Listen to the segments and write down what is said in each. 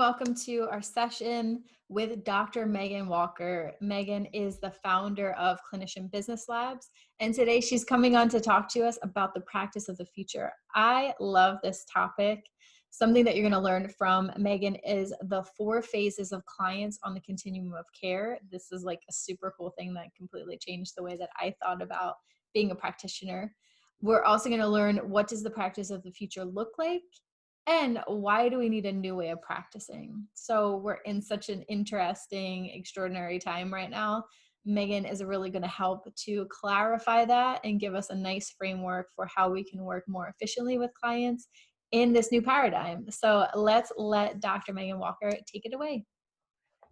welcome to our session with Dr. Meghan Walker. Meghan is the founder of Clinician Business Labs, and today she's coming on to talk to us about the practice of the future. I love this topic. Something that you're going to learn from Meghan is the 4 phases of clients on the continuum of care. This is like a super cool thing that completely changed the way that I thought about being a practitioner. We're also going to learn, what does the practice of the future look like? And why do we need a new way of practicing? So we're in such an interesting, extraordinary time right now. Meghan is really going to help to clarify that and give us a nice framework for how we can work more efficiently with clients in this new paradigm. So let's let Dr. Meghan Walker take it away.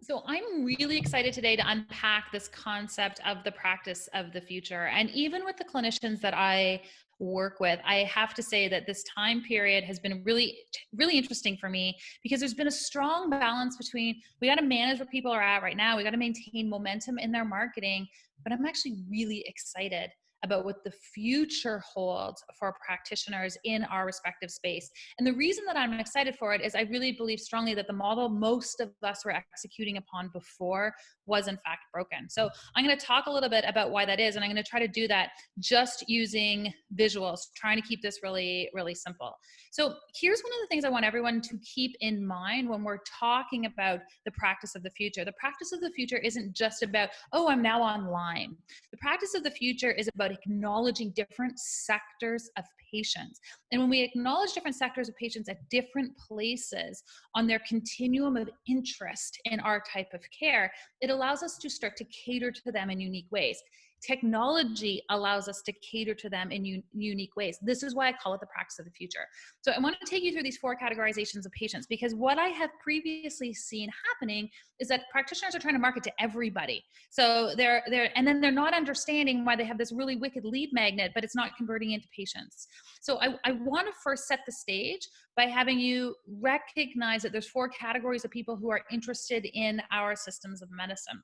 So I'm really excited today to unpack this concept of the practice of the future. And even with the clinicians that I work with, I have to say that this time period has been really, really interesting for me, because there's been a strong balance between, we got to manage where people are at right now. We got to maintain momentum in their marketing, but I'm actually really excited about what the future holds for practitioners in our respective space. And the reason that I'm excited for it is I really believe strongly that the model most of us were executing upon before was in fact broken. So I'm going to talk a little bit about why that is, and I'm going to try to do that just using visuals, trying to keep this really, really simple. So here's one of the things I want everyone to keep in mind when we're talking about the practice of the future. The practice of the future isn't just about, oh, I'm now online. The practice of the future is about acknowledging different sectors of patients. And when we acknowledge different sectors of patients at different places on their continuum of interest in our type of care, it allows us to start to cater to them in unique ways. Technology allows us to cater to them in unique ways. This is why I call it the practice of the future. So I want to take you through these 4 categorizations of patients, because what I have previously seen happening is that practitioners are trying to market to everybody. So and then they're not understanding why they have this really wicked lead magnet, but it's not converting into patients. So I want to first set the stage by having you recognize that there's 4 categories of people who are interested in our systems of medicine.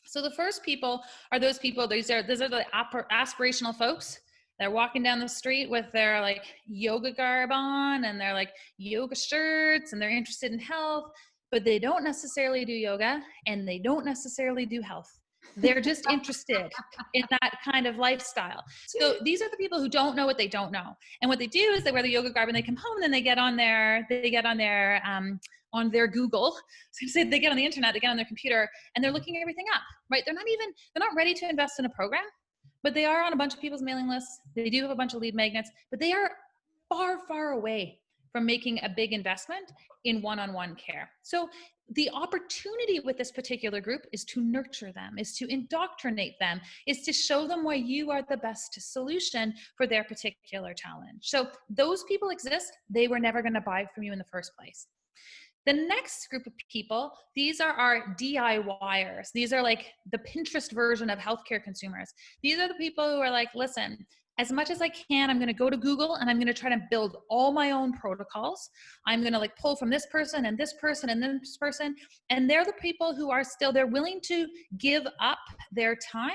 So the first people are those people, these are the aspirational folks. They're walking down the street with their like yoga garb on and their like yoga shirts, and they're interested in health, but they don't necessarily do yoga and they don't necessarily do health. They're just interested in that kind of lifestyle. So these are the people who don't know what they don't know. And what they do is they wear the yoga garb and they come home and then they get on their Google. So they get on the internet, they get on their computer, and they're looking everything up, right? They're not ready to invest in a program, but they are on a bunch of people's mailing lists. They do have a bunch of lead magnets, but they are far, far away from making a big investment in one-on-one care. So the opportunity with this particular group is to nurture them, is to indoctrinate them, is to show them why you are the best solution for their particular challenge. So those people exist. They were never going to buy from you in the first place. The next group of people, these are our DIYers. These are like the Pinterest version of healthcare consumers. These are the people who are like, listen, as much as I can, I'm going to go to Google and I'm going to try to build all my own protocols. I'm going to like pull from this person and this person and this person. And they're the people who are still, they're willing to give up their time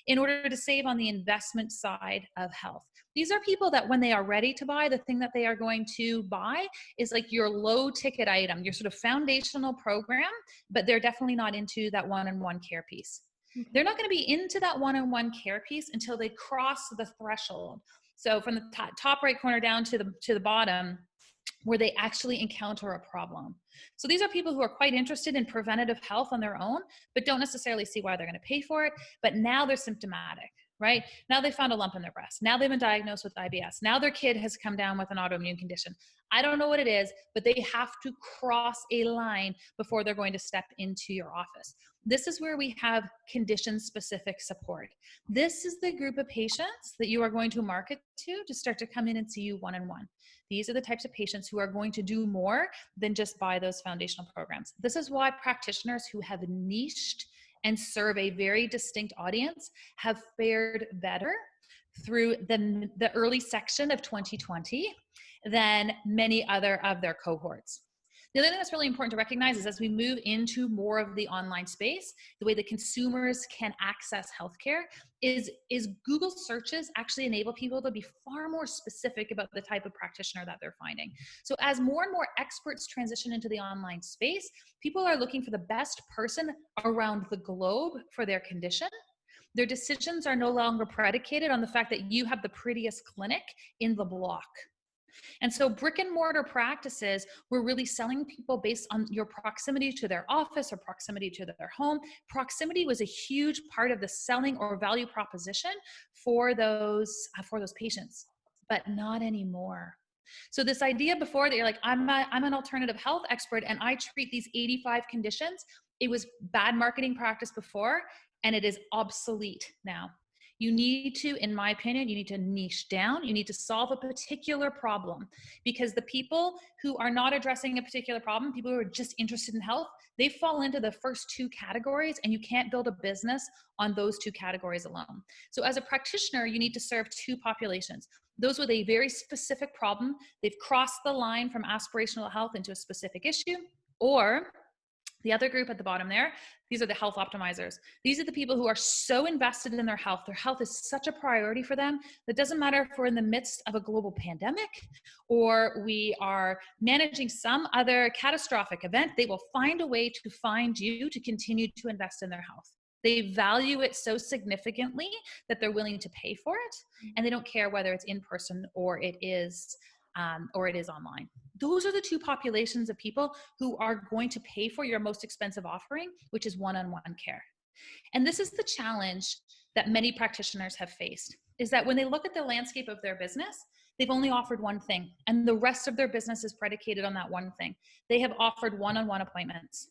in order to save on the investment side of health. These are people that when they are ready to buy, the thing that they are going to buy is like your low ticket item, your sort of foundational program, but they're definitely not into that one-on-one care piece. They're not going to be into that one-on-one care piece until they cross the threshold. So from the top right corner down to the bottom, where they actually encounter a problem. So these are people who are quite interested in preventative health on their own, but don't necessarily see why they're going to pay for it. But now they're symptomatic, right? Now they found a lump in their breast. Now they've been diagnosed with IBS. Now their kid has come down with an autoimmune condition. I don't know what it is, but they have to cross a line before they're going to step into your office. This is where we have condition-specific support. This is the group of patients that you are going to market to start to come in and see you one-on-one. These are the types of patients who are going to do more than just buy those foundational programs. This is why practitioners who have niched and serve a very distinct audience have fared better through the early section of 2020 than many other of their cohorts. The other thing that's really important to recognize is as we move into more of the online space, the way that consumers can access healthcare is Google searches actually enable people to be far more specific about the type of practitioner that they're finding. So as more and more experts transition into the online space, people are looking for the best person around the globe for their condition. Their decisions are no longer predicated on the fact that you have the prettiest clinic in the block. And so brick and mortar practices were really selling people based on your proximity to their office or proximity to their home. Proximity was a huge part of the selling or value proposition for those patients, but not anymore. So this idea before that you're like, I'm an alternative health expert and I treat these 85 conditions, it was bad marketing practice before, and it is obsolete now. You need to, in my opinion, you need to niche down. You need to solve a particular problem, because the people who are not addressing a particular problem, people who are just interested in health, they fall into the first two categories, and you can't build a business on those two categories alone. So as a practitioner, you need to serve two populations. Those with a very specific problem, they've crossed the line from aspirational health into a specific issue, or the other group at the bottom there, these are the health optimizers. These are the people who are so invested in their health. Their health is such a priority for them that it doesn't matter if we're in the midst of a global pandemic or we are managing some other catastrophic event, they will find a way to find you to continue to invest in their health. They value it so significantly that they're willing to pay for it, and they don't care whether it's in person or it is online. Those are the two populations of people who are going to pay for your most expensive offering, which is one-on-one care. And this is the challenge that many practitioners have faced, is that when they look at the landscape of their business, they've only offered one thing, and the rest of their business is predicated on that one thing. They have offered one-on-one appointments.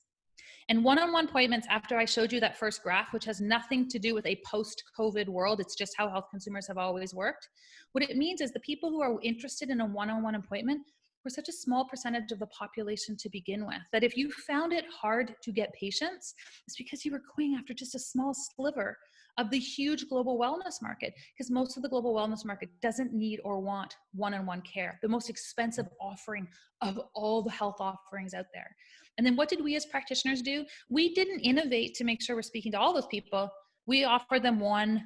And one-on-one appointments, after I showed you that first graph, which has nothing to do with a post-COVID world, it's just how health consumers have always worked. What it means is the people who are interested in a one-on-one appointment were such a small percentage of the population to begin with, that if you found it hard to get patients, it's because you were going after just a small sliver of the huge global wellness market, because most of the global wellness market doesn't need or want one-on-one care, the most expensive offering of all the health offerings out there. And then what did we as practitioners do? We didn't innovate to make sure we're speaking to all those people. We offered them one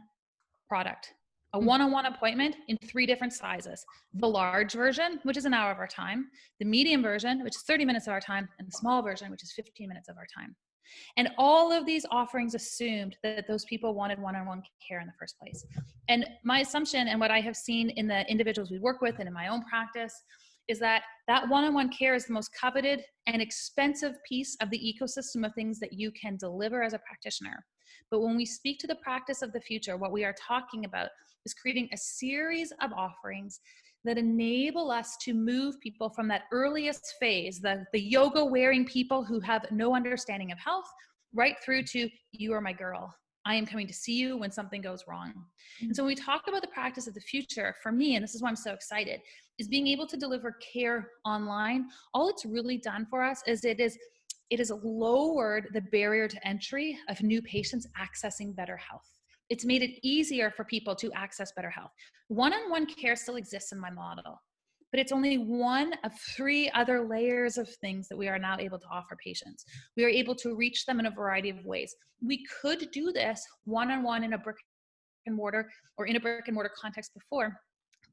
product, a one-on-one appointment in 3 different sizes. The large version, which is an hour of our time, the medium version, which is 30 minutes of our time, and the small version, which is 15 minutes of our time. And all of these offerings assumed that those people wanted one-on-one care in the first place. And my assumption, and what I have seen in the individuals we work with and in my own practice, is that that one-on-one care is the most coveted and expensive piece of the ecosystem of things that you can deliver as a practitioner. But when we speak to the practice of the future, what we are talking about is creating a series of offerings that enable us to move people from that earliest phase, the yoga wearing people who have no understanding of health, right through to, you are my girl. I am coming to see you when something goes wrong. And so when we talk about the practice of the future, for me, and this is why I'm so excited, is being able to deliver care online. All it's really done for us is it has lowered the barrier to entry of new patients accessing better health. It's made it easier for people to access better health. One-on-one care still exists in my model, but it's only one of 3 other layers of things that we are now able to offer patients. We are able to reach them in a variety of ways. We could do this one-on-one in a brick and mortar context before.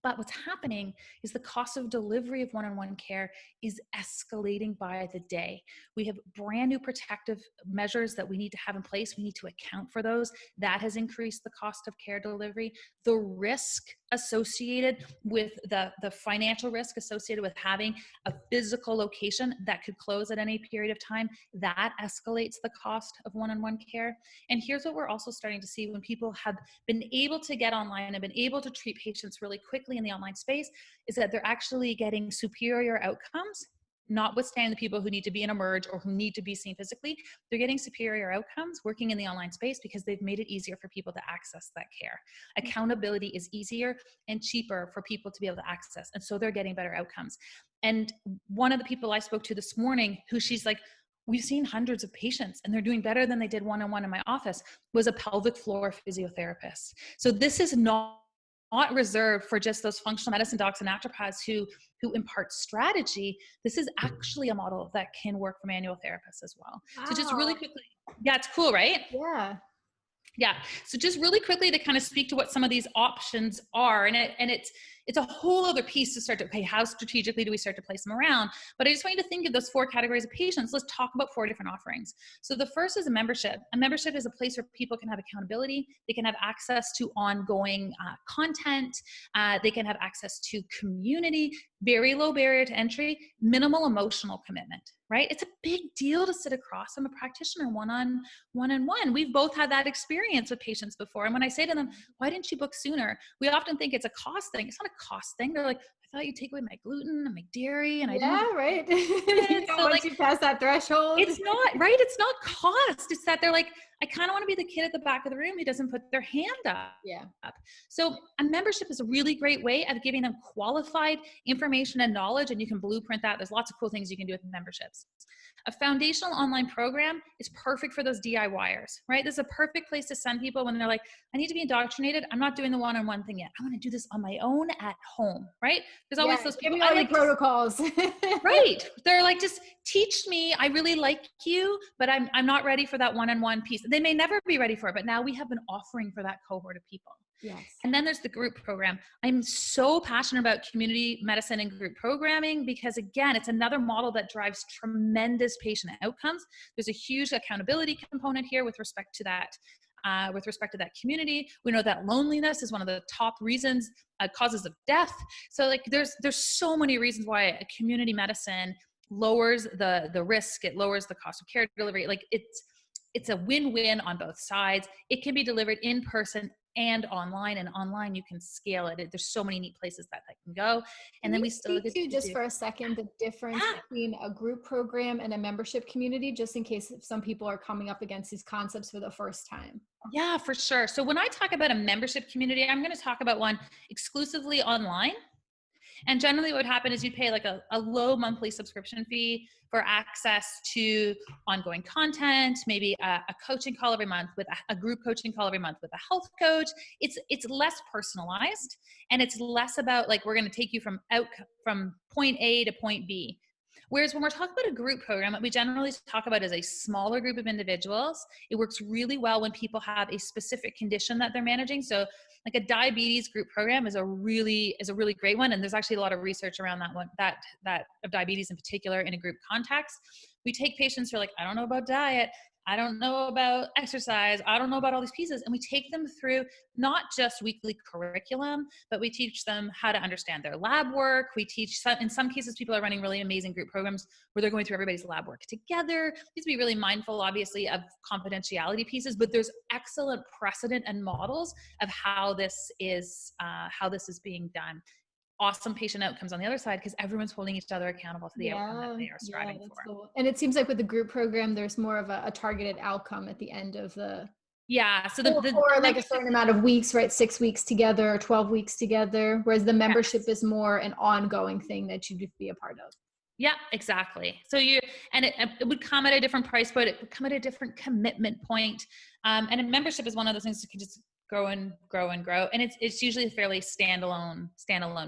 But what's happening is the cost of delivery of one-on-one care is escalating by the day. We have brand new protective measures that we need to have in place. We need to account for those. That has increased the cost of care delivery. The risk associated with the financial risk associated with having a physical location that could close at any period of time, that escalates the cost of one-on-one care. And here's what we're also starting to see when people have been able to get online and been able to treat patients really quickly in the online space, is that they're actually getting superior outcomes, notwithstanding the people who need to be in a merge or who need to be seen physically. They're getting superior outcomes working in the online space because they've made it easier for people to access that care. Accountability is easier and cheaper for people to be able to access. And so they're getting better outcomes. And one of the people I spoke to this morning, who she's like, we've seen hundreds of patients and they're doing better than they did one-on-one in my office, was a pelvic floor physiotherapist. So this is not not reserved for just those functional medicine docs and naturopaths who impart strategy. This is actually a model that can work for manual therapists as well. So just really Wow. quickly, yeah, it's cool, right? Yeah. Yeah. So just really quickly to kind of speak to what some of these options are, and it's a whole other piece to start to, okay, how strategically do we start to place them around? But I just want you to think of those 4 categories of patients. Let's talk about 4 different offerings. So the first is a membership. A membership is a place where people can have accountability. They can have access to ongoing content. They can have access to community, very low barrier to entry, minimal emotional commitment, right? It's a big deal to sit across from a practitioner one-on-one. We've both had that experience with patients before. And when I say to them, why didn't you book sooner? We often think it's a cost thing. It's not a cost thing. They're like, I thought you'd take away my gluten and my dairy, and I didn't have Yeah, to right. it. So Once like, you pass that threshold. it's not right. It's not cost. It's that they're like, I kind of want to be the kid at the back of the room who doesn't put their hand up. Yeah. So a membership is a really great way of giving them qualified information and knowledge, and you can blueprint that. There's lots of cool things you can do with memberships. A foundational online program is perfect for those DIYers, right? This is a perfect place to send people when they're like, I need to be indoctrinated. I'm not doing the one-on-one thing yet. I want to do this on my own at home, right? There's always those Give people. me all I your like protocols. right. They're like, just teach me. I really like you, but I'm not ready for that one-on-one piece. They may never be ready for it, but now we have an offering for that cohort of people. Yes. And then there's the group program. I'm so passionate about community medicine and group programming because, again, it's another model that drives tremendous patient outcomes. There's a huge accountability component here with respect to that. Community. We know that loneliness is one of the top reasons, causes of death. So like there's so many reasons why a community medicine lowers the risk. It lowers the cost of care delivery. Like it's a win-win on both sides. It can be delivered in person and online you can scale it. There's so many neat places that can go. And Can then you we still speak get to to just do, for a second the difference yeah. between a group program and a membership community, just in case some people are coming up against these concepts for the first time? Yeah, for sure. So when I talk about a membership community, I'm going to talk about one exclusively online. And generally what would happen is you'd pay like a low monthly subscription fee for access to ongoing content, maybe a coaching call every month with a group coaching call every month with a health coach. It's less personalized, and it's less about like, we're going to take you from point A to point B. Whereas when we're talking about a group program, what we generally talk about is a smaller group of individuals. It works really well when people have a specific condition that they're managing. So like a diabetes group program is a really great one. And there's actually a lot of research around that one, that of diabetes in particular in a group context. We take patients who are like, I don't know about diet. I don't know about exercise. I don't know about all these pieces. And we take them through not just weekly curriculum, but we teach them how to understand their lab work. We teach in some cases, people are running really amazing group programs where they're going through everybody's lab work together. You have to be really mindful, obviously, of confidentiality pieces, but there's excellent precedent and models of how this is being done. Awesome patient outcomes on the other side because everyone's holding each other accountable to the outcome that they are striving that's for. cool. And it seems like with the group program, there's more of a targeted outcome at the end of the So or like a certain amount of weeks, right? 6 weeks together or 12 weeks together, whereas the membership is more an ongoing thing that you be a part of. Yeah, exactly. So it would come at a different price point. It would come at a different commitment point. And a membership is one of those things that can just grow and grow and grow. And it's usually a fairly standalone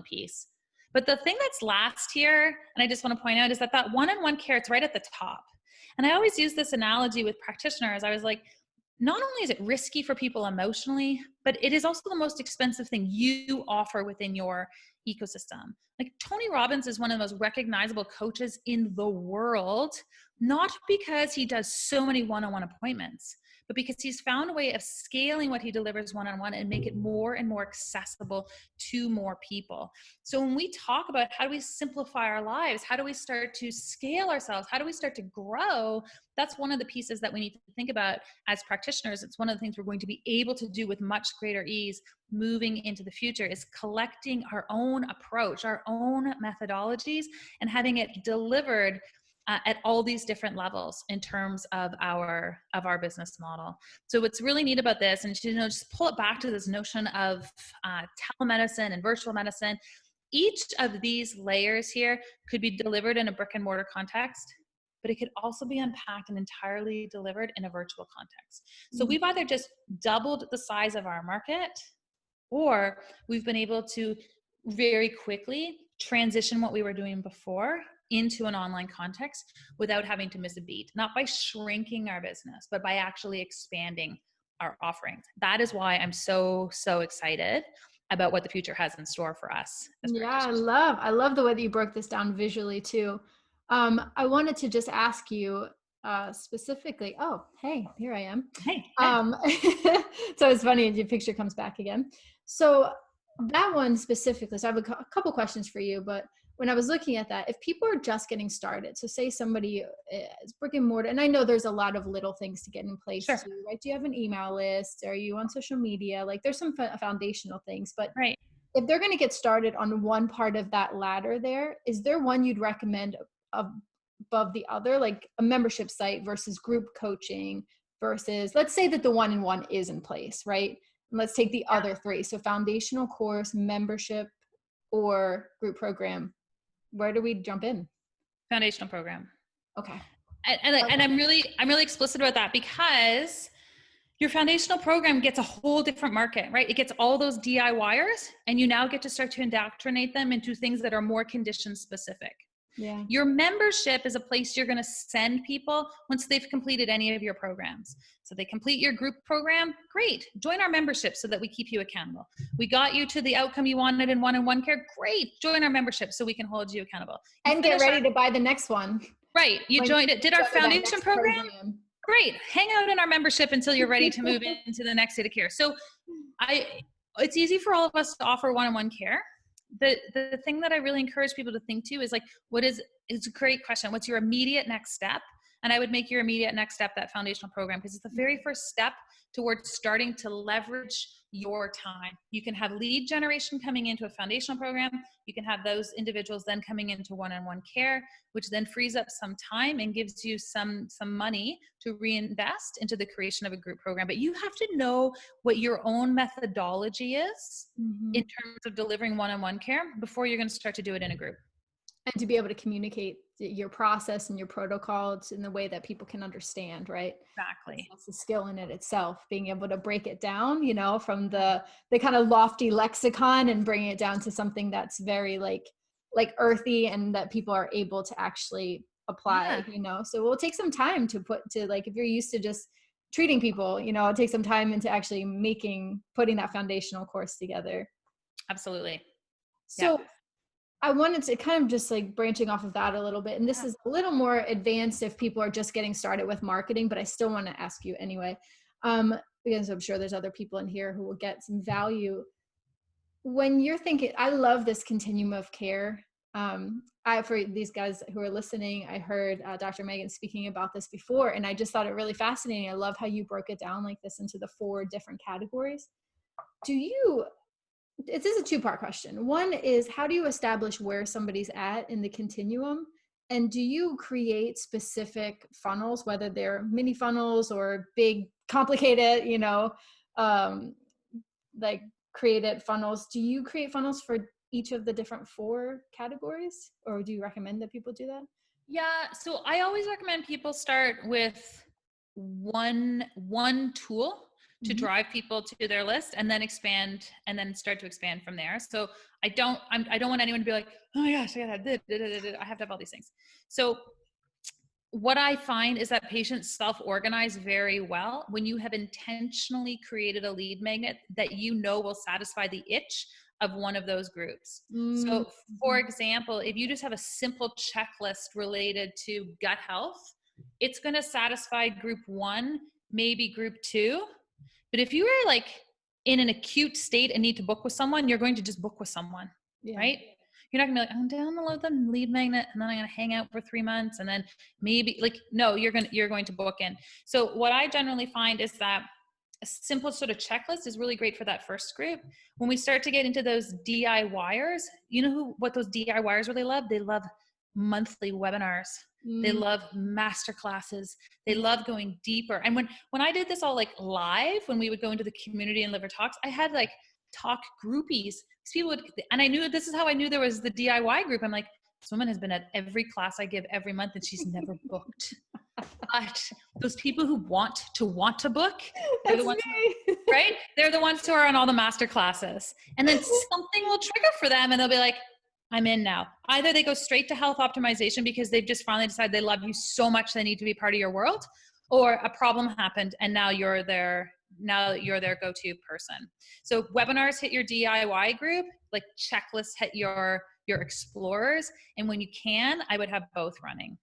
piece. But the thing that's last here, and I just want to point out, is that one-on-one care, it's right at the top. And I always use this analogy with practitioners. I was like, not only is it risky for people emotionally, but it is also the most expensive thing you offer within your ecosystem. Like Tony Robbins is one of the most recognizable coaches in the world, not because he does so many one-on-one appointments, but because he's found a way of scaling what he delivers one-on-one and make it more and more accessible to more people. So when we talk about how do we simplify our lives, how do we start to scale ourselves, how do we start to grow, that's one of the pieces that we need to think about as practitioners. It's one of the things we're going to be able to do with much greater ease moving into the future, is collecting our own approach, our own methodologies, and having it delivered at all these different levels in terms of our business model. So what's really neat about this, and just pull it back to this notion of telemedicine and virtual medicine. Each of these layers here could be delivered in a brick and mortar context, but it could also be unpacked and entirely delivered in a virtual context. So we've either just doubled the size of our market, or we've been able to very quickly transition what we were doing before into an online context without having to miss a beat, not by shrinking our business, but by actually expanding our offerings. That is why I'm so excited about what the future has in store for us as Yeah, practitioners. I love the way that you broke this down visually too. I wanted to just ask you specifically. Oh, hey, here I am. Hey. So it's funny, your picture comes back again. So that one specifically, so I have a couple questions for you, but when I was looking at that, if people are just getting started, so say somebody is brick and mortar, and I know there's a lot of little things to get in place Sure. too, right? Do you have an email list? Are you on social media? Like there's some foundational things, but Right. if they're going to get started on one part of that ladder there, is there one you'd recommend above the other, like a membership site versus group coaching versus, let's say that the one-on-one is in place, right? And let's take the other three. So foundational course, membership, or group program. Where do we jump in? Foundational program. Okay. And I'm really explicit about that because your foundational program gets a whole different market, right? It gets all those DIYers, and you now get to start to indoctrinate them into things that are more condition specific. Yeah. Your membership is a place you're going to send people once they've completed any of your programs. So they complete your group program, great. Join our membership so that we keep you accountable. We got you to the outcome you wanted in one-on-one care, great. Join our membership so we can hold you accountable. And get ready to buy the next one. Right. You joined it. Did our foundation program? Great. Hang out in our membership until you're ready to move into the next state of care. So it's easy for all of us to offer one-on-one care. The thing that I really encourage people to think too is like, it's a great question. What's your immediate next step? And I would make your immediate next step that foundational program, because it's the very first step towards starting to leverage your time. You can have lead generation coming into a foundational program. You can have those individuals then coming into one-on-one care, which then frees up some time and gives you some money to reinvest into the creation of a group program. But you have to know what your own methodology is in terms of delivering one-on-one care before you're going to start to do it in a group. And to be able to communicate your process and your protocols in the way that people can understand, right? Exactly. That's a skill in it itself, being able to break it down, from the kind of lofty lexicon and bring it down to something that's very like earthy and that people are able to actually apply, So it will take some time to like, if you're used to just treating people, it'll take some time into actually putting that foundational course together. Absolutely. So I wanted to kind of just like branching off of that a little bit. And this is a little more advanced if people are just getting started with marketing, but I still want to ask you anyway, because I'm sure there's other people in here who will get some value. When you're thinking, I love this continuum of care. For these guys who are listening, I heard Dr. Meghan speaking about this before, and I just thought it really fascinating. I love how you broke it down like this into the 4 different categories. This is a 2-part question. One is, how do you establish where somebody's at in the continuum? And do you create specific funnels, whether they're mini funnels or big, complicated, like created funnels? Do you create funnels for each of the different 4 categories? Or do you recommend that people do that? Yeah. So I always recommend people start with one tool to drive people to their list, and then expand, and then start to expand from there. So I don't want anyone to be like, oh my gosh, I have to have all these things. So what I find is that patients self-organize very well when you have intentionally created a lead magnet that will satisfy the itch of one of those groups. So for example, if you just have a simple checklist related to gut health, it's going to satisfy group 1, maybe group 2. But if you are like in an acute state and need to book with someone, you're going to just book with someone, right? You're not gonna be like, I'm download the lead magnet and then I'm gonna hang out for 3 months and then maybe no, you're going to book in. So what I generally find is that a simple sort of checklist is really great for that first group. When we start to get into those DIYers, what those DIYers really love? They love monthly webinars. They love master classes. They love going deeper. And when I did this all like live, when we would go into the community and liver talks, I had like talk groupies. People would, and I knew, this is how I knew there was the DIY group. I'm like, this woman has been at every class I give every month and she's never booked. But those people who want to book, they're the ones who, right? They're the ones who are on all the master classes. And then something will trigger for them and they'll be like, I'm in now. Either they go straight to health optimization because they've just finally decided they love you so much they need to be part of your world, or a problem happened and now you're their go-to person. So webinars hit your DIY group, like checklists hit your explorers. And when you can, I would have both running.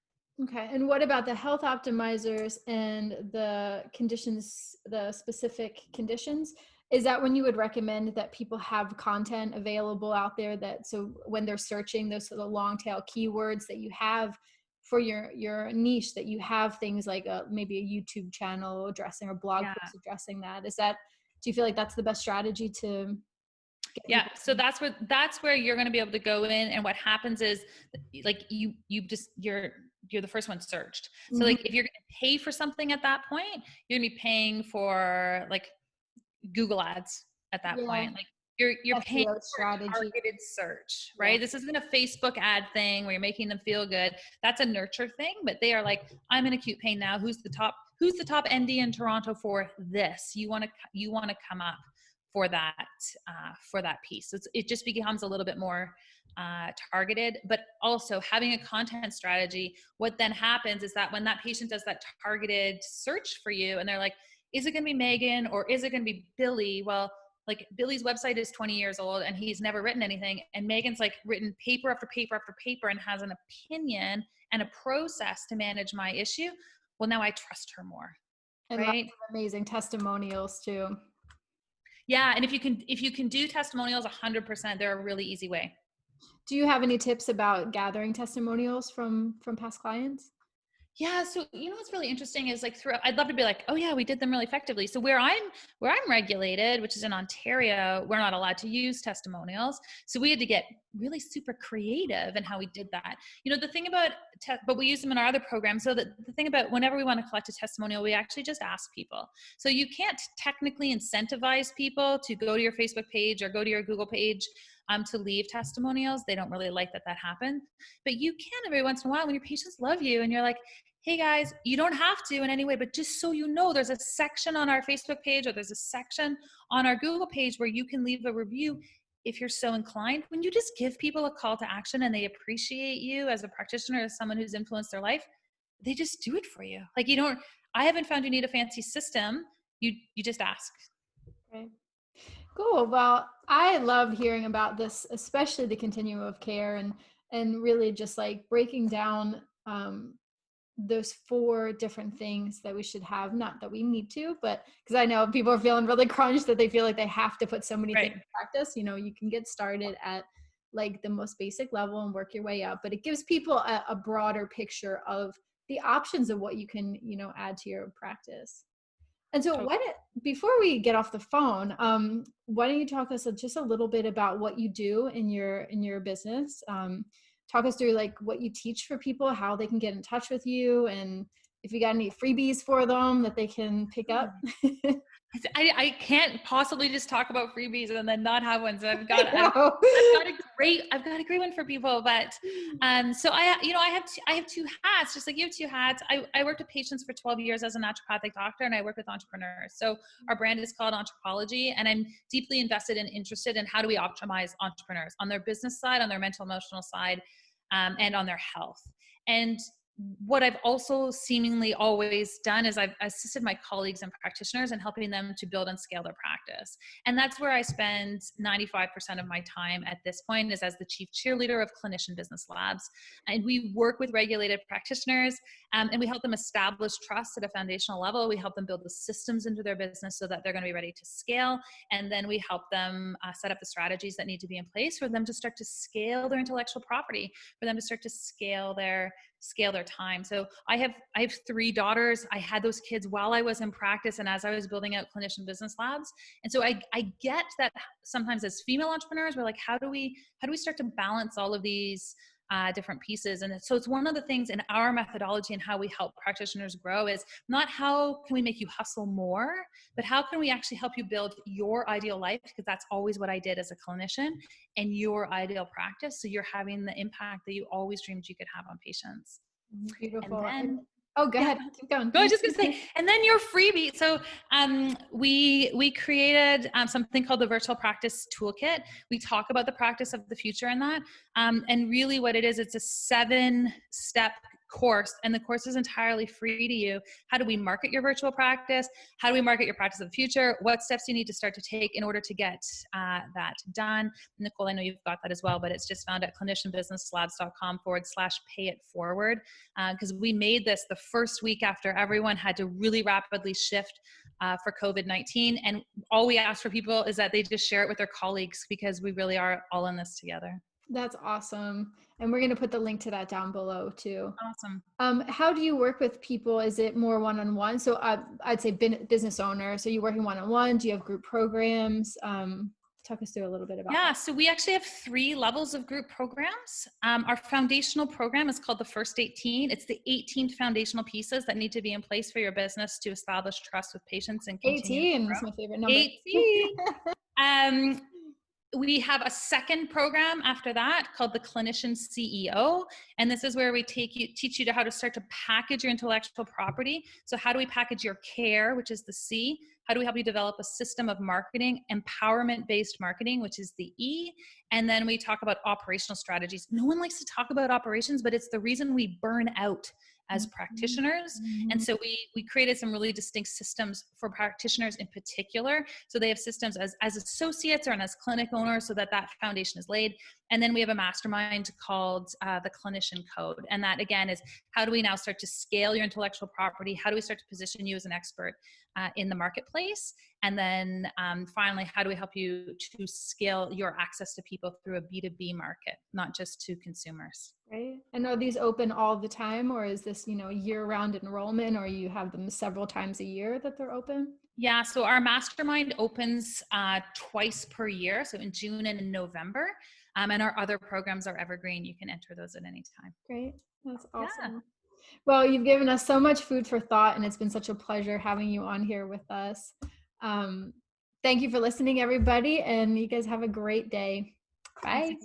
Okay. And what about the health optimizers and the conditions, the specific conditions? Is that when you would recommend that people have content available out there, that so when they're searching those sort of long tail keywords that you have for your niche, that you have things like maybe a YouTube channel addressing or blog post addressing that? Do you feel like that's the best strategy to get people? So that's where you're going to be able to go in. And what happens is like you're the first one searched. So like if you're going to pay for something at that point, you're going to be paying for like Google ads at that point. Like you're paying for a targeted search, right? Yeah. This isn't a Facebook ad thing where you're making them feel good. That's a nurture thing, but they are like, I'm in acute pain now. Who's the top ND in Toronto for this? You want to come up for that piece. So it just becomes a little bit more targeted, but also having a content strategy. What then happens is that when that patient does that targeted search for you and they're like, is it going to be Megan or is it going to be Billy? Well, like Billy's website is 20 years old and he's never written anything. And Megan's like written paper after paper after paper and has an opinion and a process to manage my issue. Well, now I trust her more. And right? Lots of amazing testimonials too. Yeah. And if you can do testimonials 100%, they're a really easy way. Do you have any tips about gathering testimonials from past clients? Yeah. So, what's really interesting is like I'd love to be like, oh yeah, we did them really effectively. So where I'm regulated, which is in Ontario, we're not allowed to use testimonials. So we had to get really super creative in how we did that. The thing about, but we use them in our other programs. So the thing about whenever we want to collect a testimonial, we actually just ask people. So you can't technically incentivize people to go to your Facebook page or go to your Google page to leave testimonials. They don't really like that happens. But you can every once in a while when your patients love you and you're like, hey guys, you don't have to in any way, but just so you know, there's a section on our Facebook page or there's a section on our Google page where you can leave a review if you're so inclined. When you just give people a call to action and they appreciate you as a practitioner, as someone who's influenced their life, they just do it for you. Like I haven't found you need a fancy system. You just ask. Okay. Cool. Well, I love hearing about this, especially the continuum of care and really just like breaking down those 4 different things that we should have. Not that we need to, but because I know people are feeling really crunched that they feel like they have to put so many things in practice. You can get started at like the most basic level and work your way up, but it gives people a broader picture of the options of what you can, add to your practice. And so before we get off the phone, why don't you talk us just a little bit about what you do in your business? Talk us through like what you teach for people, how they can get in touch with you, and if you got any freebies for them that they can pick up. I can't possibly just talk about freebies and then not have one. So I've got a great one for people. But so I have 2 hats, just like you have 2 hats. I worked with patients for 12 years as a naturopathic doctor, and I work with entrepreneurs. So our brand is called Anthropology, and I'm deeply invested and interested in how do we optimize entrepreneurs on their business side, on their mental emotional side, and on their health. And what I've also seemingly always done is I've assisted my colleagues and practitioners in helping them to build and scale their practice. And that's where I spend 95% of my time at this point, is as the chief cheerleader of Clinician Business Labs. And we work with regulated practitioners and we help them establish trust at a foundational level. We help them build the systems into their business so that they're going to be ready to scale. And then we help them set up the strategies that need to be in place for them to start to scale their intellectual property, for them to start to scale their time. So I have 3 daughters. I had those kids while I was in practice and as I was building out Clinician Business Labs. And so I get that sometimes as female entrepreneurs, we're like, how do we start to balance all of these different pieces. And so it's one of the things in our methodology and how we help practitioners grow is not how can we make you hustle more, but how can we actually help you build your ideal life? Because that's always what I did as a clinician, and your ideal practice. So you're having the impact that you always dreamed you could have on patients. And Beautiful. then, Oh, go yeah, ahead. Keep going. I was just gonna say, and then your freebie. So we created something called the Virtual Practice Toolkit. We talk about the practice of the future in that, and really what it is, it's a 7-step course, and the course is entirely free to you. How do we market your virtual practice? How do we market your practice of the future? What steps do you need to start to take in order to get that done? Nicole, I know you've got that as well, but it's just found at clinicianbusinesslabs.com/pay-it-forward, because we made this the first week after everyone had to really rapidly shift for COVID-19. And all we ask for people is that they just share it with their colleagues, because we really are all in this together. That's awesome. And we're going to put the link to that down below too. Awesome. How do you work with people? Is it more one-on-one? So I'd say business owner. So you're working one-on-one. Do you have group programs? Talk us through a little bit about that. So we actually have 3 levels of group programs. Our foundational program is called the First 18. It's the 18 foundational pieces that need to be in place for your business to establish trust with patients and continue 18 is my favorite number. 18. We have a second program after that called the Clinician CEO. And this is where we teach you how to start to package your intellectual property. So how do we package your care, which is the C? How do we help you develop a system of marketing, empowerment-based marketing, which is the E? And then we talk about operational strategies. No one likes to talk about operations, but it's the reason we burn out as practitioners. And so we created some really distinct systems for practitioners in particular. So they have systems as associates or as clinic owners, so that foundation is laid. And then we have a mastermind called the Clinician Code. And that again is, how do we now start to scale your intellectual property? How do we start to position you as an expert in the marketplace? And then finally, how do we help you to scale your access to people through a B2B market, not just to consumers? Right. And are these open all the time, or is this, year-round enrollment, or you have them several times a year that they're open? Yeah, so our mastermind opens twice per year, so in June and in November. And our other programs are evergreen. You can enter those at any time. Great. That's awesome. Yeah. Well, you've given us so much food for thought, and it's been such a pleasure having you on here with us. Thank you for listening, everybody, and you guys have a great day. Bye.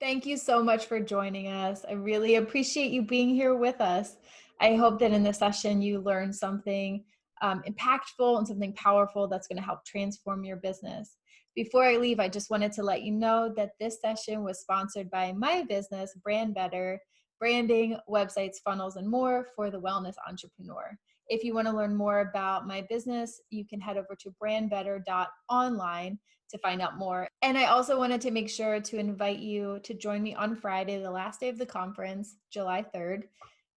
Thank you so much for joining us. I really appreciate you being here with us. I hope that in this session you learned something impactful and something powerful that's going to help transform your business. Before I leave, I just wanted to let you know that this session was sponsored by my business, Brand Better, branding, websites, funnels, and more for the wellness entrepreneur. If you want to learn more about my business, you can head over to brandbetter.online to find out more. And I also wanted to make sure to invite you to join me on Friday, the last day of the conference, July 3rd,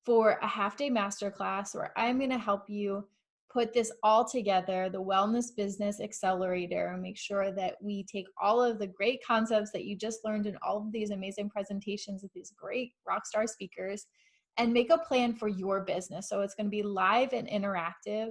for a half-day masterclass where I'm going to help you put this all together, the Wellness Business Accelerator, and make sure that we take all of the great concepts that you just learned in all of these amazing presentations with these great rockstar speakers and make a plan for your business. So it's going to be live and interactive.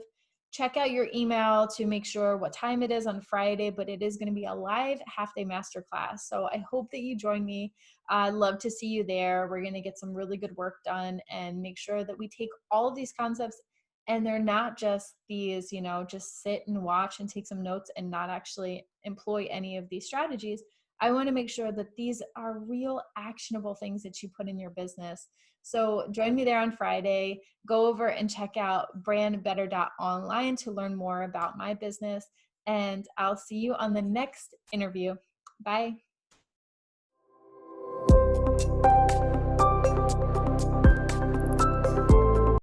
Check out your email to make sure what time it is on Friday, but it is going to be a live half-day masterclass. So I hope that you join me. I'd love to see you there. We're going to get some really good work done and make sure that we take all of these concepts, and they're not just these, just sit and watch and take some notes and not actually employ any of these strategies. I want to make sure that these are real actionable things that you put in your business. So join me there on Friday. Go over and check out brandbetter.online to learn more about my business. And I'll see you on the next interview. Bye.